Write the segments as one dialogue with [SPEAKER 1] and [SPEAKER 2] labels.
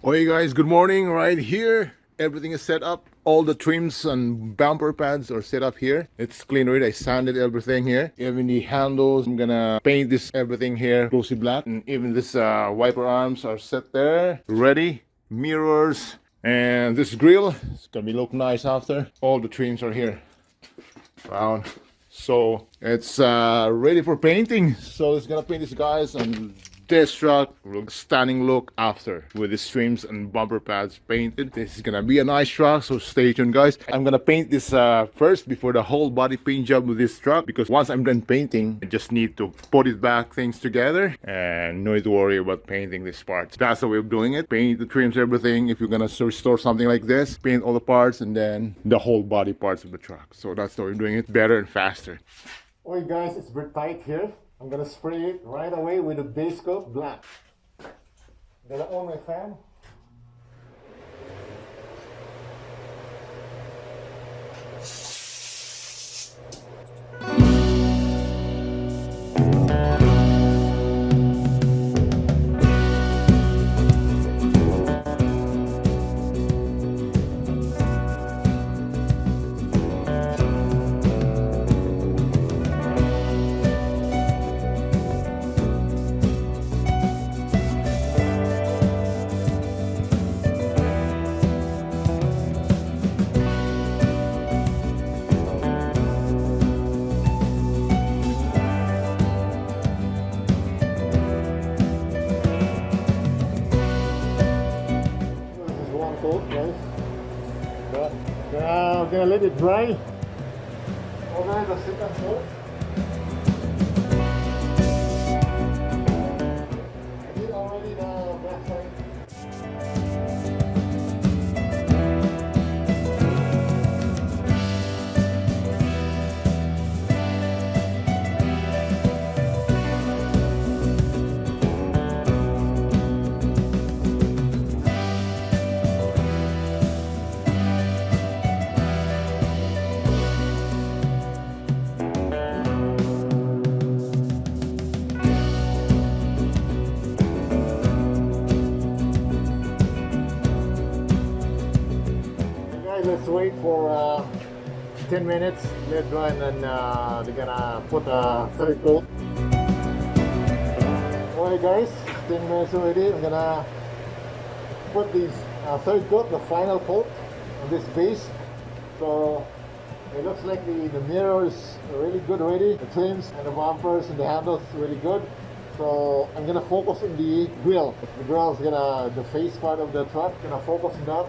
[SPEAKER 1] Hey guys, good morning. Right here, everything is set up. All the trims and bumper pads are set up here. It's clean already. I sanded everything here. Even the handles, I'm gonna paint this everything here glossy black. And even this wiper arms are set there, ready. Mirrors and this grill. It's gonna be look nice after. All the trims are here. Wow. So it's ready for painting. So it's gonna paint this guys and this truck looks stunning look after with the trims and bumper pads painted. This is gonna be a nice truck, so stay tuned guys. I'm gonna paint this first before the whole body paint job with this truck, because once I'm done painting I just need to put it back things together and no need to worry about painting this part. That's the way of doing it. Paint the trims, everything. If you're gonna restore something like this, paint all the parts and then the whole body parts of the truck. So that's the way of doing it, better and faster. Alright guys, it's very tight here. I'm gonna spray it right away with a base coat black. I'm gonna on my fan. Guys, I'm gonna let it dry. Over the second coat. I did already the back side. Let's wait for 10 minutes, let dry, and then they're gonna put a third coat. Alright guys, 10 minutes already. I'm gonna put this third coat, the final coat on this base. So it looks like the mirrors are really good already, the trims and the bumpers and the handles really good. So I'm gonna focus on the grill. The grill is the face part of the truck, gonna focus on that.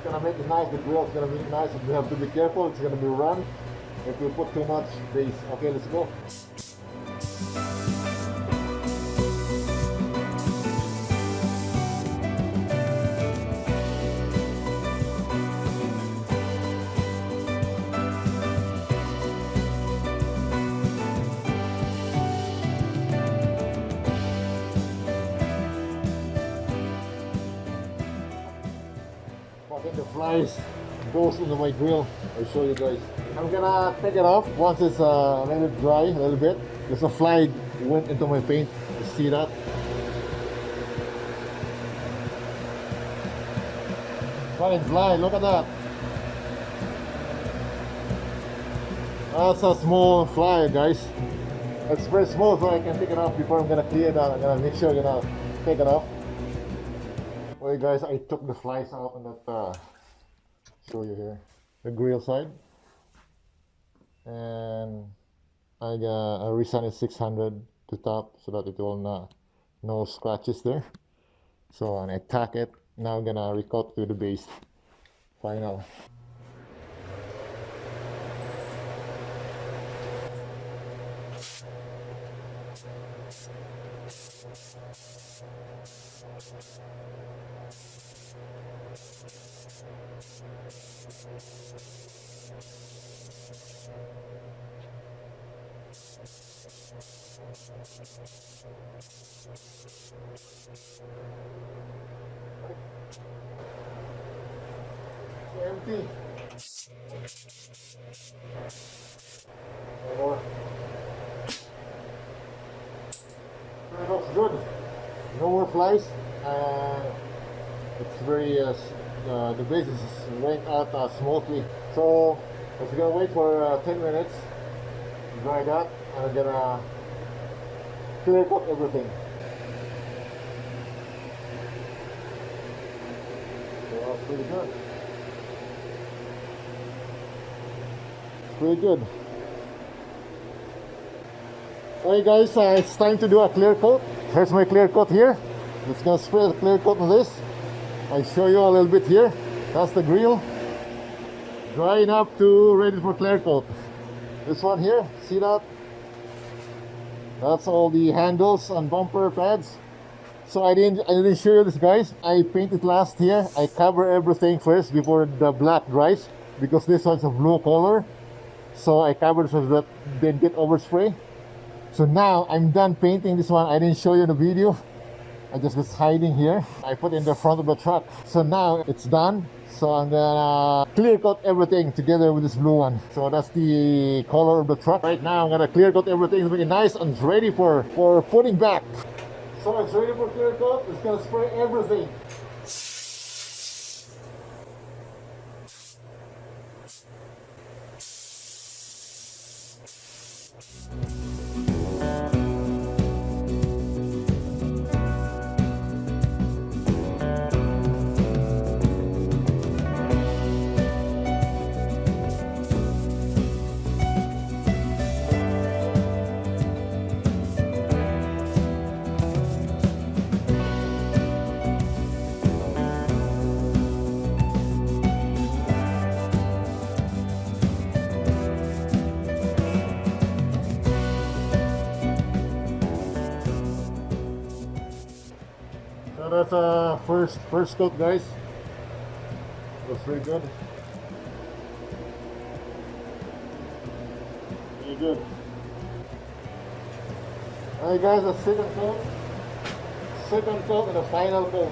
[SPEAKER 1] Gonna make it nice. The grill is gonna be nice. We have to be careful. It's gonna be run if we put too much base. Okay, let's go. The flies goes into my grill. I'll show you guys. I'm gonna take it off once it's a little dry, a little bit. There's a fly went into my paint. You see that? Fly, look at that. That's a small fly, guys. It's very small, so I can take it off before I'm gonna clear that. I'm gonna make sure I'm gonna take it off. Well guys, I took the flies out on that, show you here, the grill side. And I got a Resun 600 to top so that it will not, no scratches there. So and I tack it, now I'm gonna recoat to the base, final. Empty. More. It looks good. No more flies. It's very the base is went out smoothly. So I'm just gonna wait for 10 minutes, dry that, and I'm gonna clear cut everything. So that's pretty good. Pretty good. Alright guys, it's time to do a clear coat. Here's my clear coat here. Just gonna spray the clear coat on this. I show you a little bit here. That's the grill. Dry enough to ready for clear coat. This one here, see that? That's all the handles and bumper pads. So I didn't show you this, guys. I painted last here. I cover everything first before the black dries because this one's a blue color. So I covered so that didn't get overspray. So now I'm done painting this one. I didn't show you in the video. I just was hiding here. I put in the front of the truck. So now it's done. So I'm gonna clear coat everything together with this blue one. So that's the color of the truck. Right now I'm gonna clear coat everything to make it nice and it's ready for putting back. So it's ready for clear coat. It's gonna spray everything. So that's first coat, guys. Looks pretty good. Pretty good. Alright guys, the second coat and the final coat.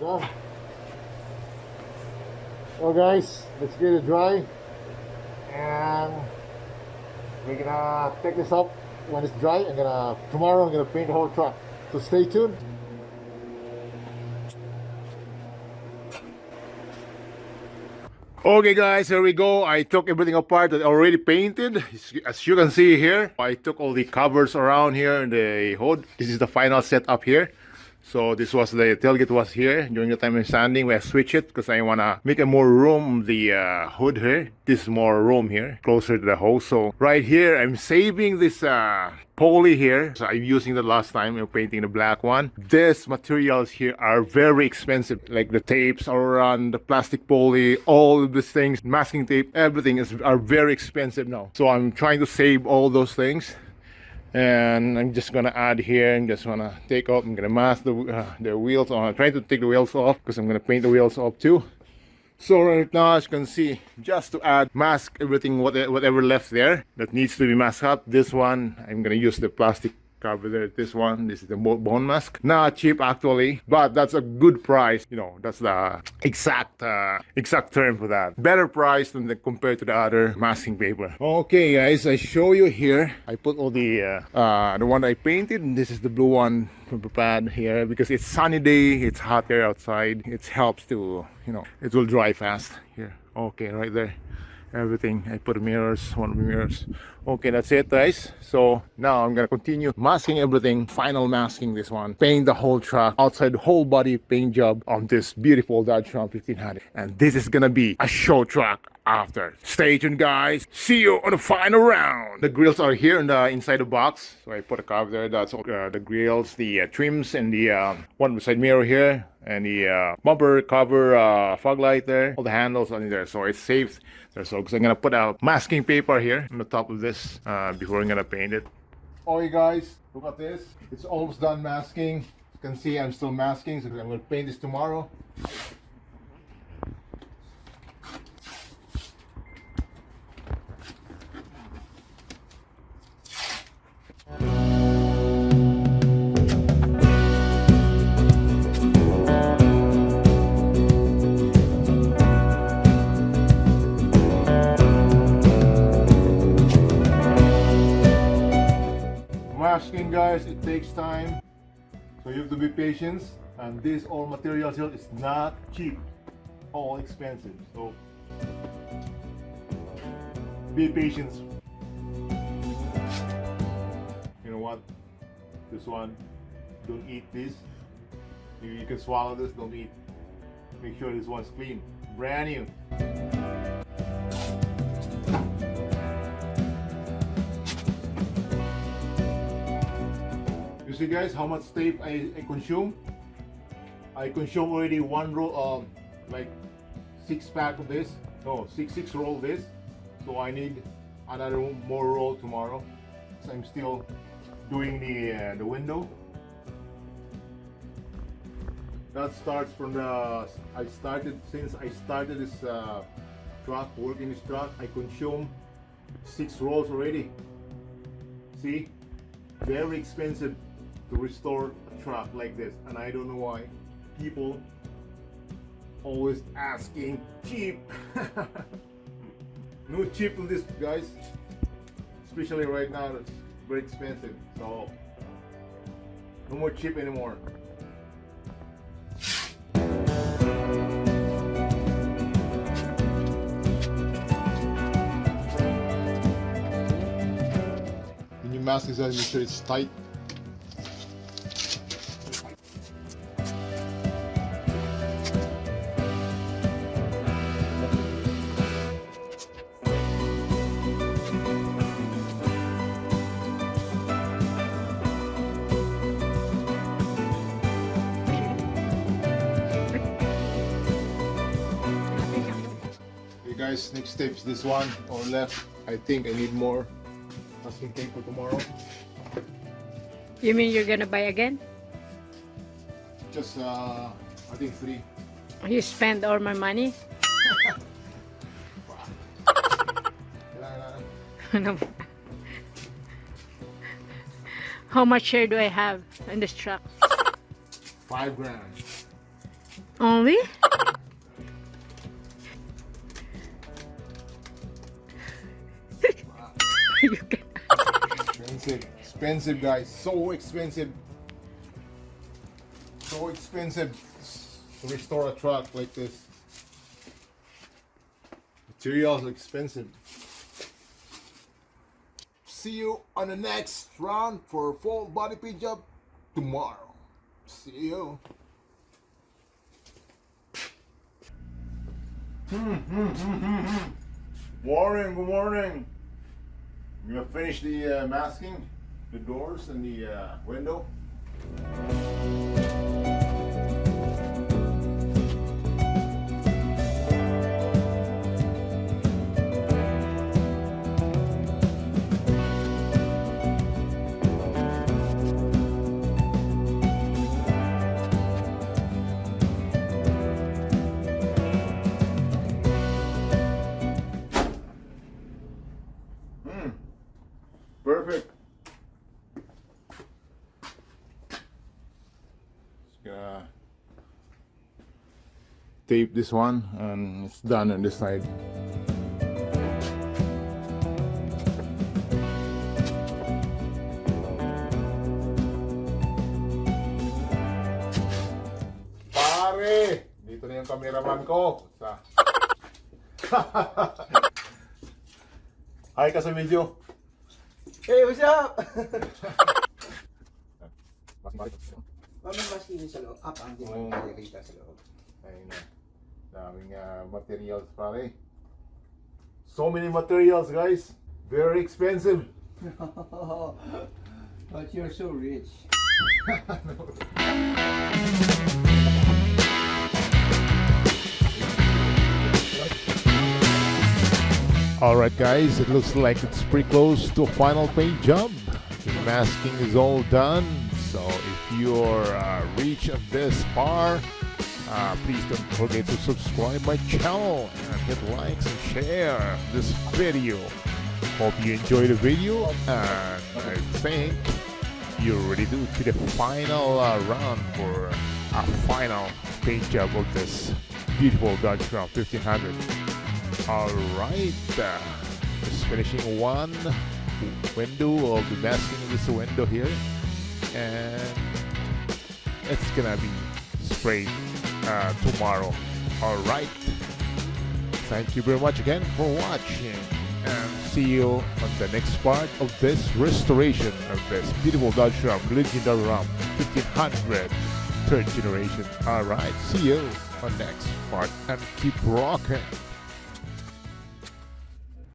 [SPEAKER 1] Done. Well guys, let's get it dry and we're gonna take this up when it's dry. Tomorrow I'm gonna paint the whole truck, so stay tuned. Okay guys, here we go. I took everything apart that I already painted. As you can see here, I took all the covers around here and the hood. This is the final setup here. So this was the tailgate was here during the time of sanding. We have switched it because I want to make a more room, the hood here. This is more room here, closer to the hose. So right here, I'm saving this poly here. So I'm using the last time I'm painting the black one. These materials here are very expensive, like the tapes around, the plastic poly, all of these things, masking tape, everything are very expensive now. So I'm trying to save all those things. And I'm just gonna add here and just wanna take off. I'm gonna mask the wheels on. I'm trying to take the wheels off because I'm gonna paint the wheels off too. So right now, as you can see, just to add, mask everything, whatever left there that needs to be masked up. This one, I'm gonna use the plastic cover there. This one, this is the bone mask. Not cheap actually, but that's a good price. You know, that's the exact term for that. Better price than compared to the other masking paper. Okay guys, I show you here. I put all the one I painted, and this is the blue one from the pad here because it's sunny day, it's hot here outside. It helps to, you know, it will dry fast here. Okay, right there. everything. I put mirrors, one of the mirrors. Okay, that's it, guys. So now I'm gonna continue masking everything, final masking this one, paint the whole truck, outside the whole body paint job on this beautiful Dodge Ram 1500. And this is gonna be a show truck after. Stay tuned, guys. See you on the final round. The grills are here in the inside the box. So I put a cover there. That's the grills, the trims, and the one side mirror here, and the bumper cover, fog light there. All the handles are in there, so it's safe there. So I'm gonna put a masking paper here on the top of this before I'm gonna paint it. Oh, you guys, look at this. It's almost done masking. You can see I'm still masking, so I'm gonna paint this tomorrow. Masking, guys, it takes time, so you have to be patient, and this all materials here is not cheap, all expensive, so be patient. You know what, this one, don't eat this. You can swallow this, don't eat. Make sure this one's clean, brand new. You see, guys, how much tape I consume? I consume already one roll of like 6-pack of this. No, six roll of this. So I need another more roll tomorrow. So I'm still doing the window. That starts from the since I started this truck, working this truck, I consume 6 rolls already. See, very expensive to restore a truck like this, and I don't know why people always asking cheap. No cheap on this, guys, especially right now. It's very expensive, so no more cheap anymore. When you mask this out, make sure it's tight. Guys, next step is this one or left. I think I need more masking tape for tomorrow.
[SPEAKER 2] You mean you're gonna buy again?
[SPEAKER 1] Just I think 3.
[SPEAKER 2] You spend all my money? No. How much share do I have in this truck?
[SPEAKER 1] 5 grand.
[SPEAKER 2] Only? You can...
[SPEAKER 1] Expensive, guys. So expensive to restore a truck like this. Materials are expensive. See you on the next round for full body paint job tomorrow. See you. Morning, good morning. We're gonna finish the masking, the doors and the window. Perfect. Just gonna tape this one and it's done on this side. Pare, dito na yung cameraman ko. Hi ka sa video.
[SPEAKER 3] Hey, what's up?
[SPEAKER 1] Mas
[SPEAKER 3] Mamang maski sa loob. Ang di mo nakikita sa loob.
[SPEAKER 1] ayun na. Daming materials pare. So many materials guys. Very expensive.
[SPEAKER 3] But you're so rich.
[SPEAKER 1] Alright guys, it looks like it's pretty close to a final paint job. The masking is all done. So if you're reached this far, please don't forget to subscribe my channel and hit likes and share this video. Hope you enjoy the video, and I think you're ready to the final round for a final paint job of this beautiful Dodge Ram 1500. Alright, just finishing one window of the masking of this window here, and it's gonna be sprayed tomorrow. Alright, thank you very much again for watching, and see you on the next part of this restoration of this beautiful Dodge Ram, legendary Ram 1500 third generation. Alright, see you on next part, and keep rocking.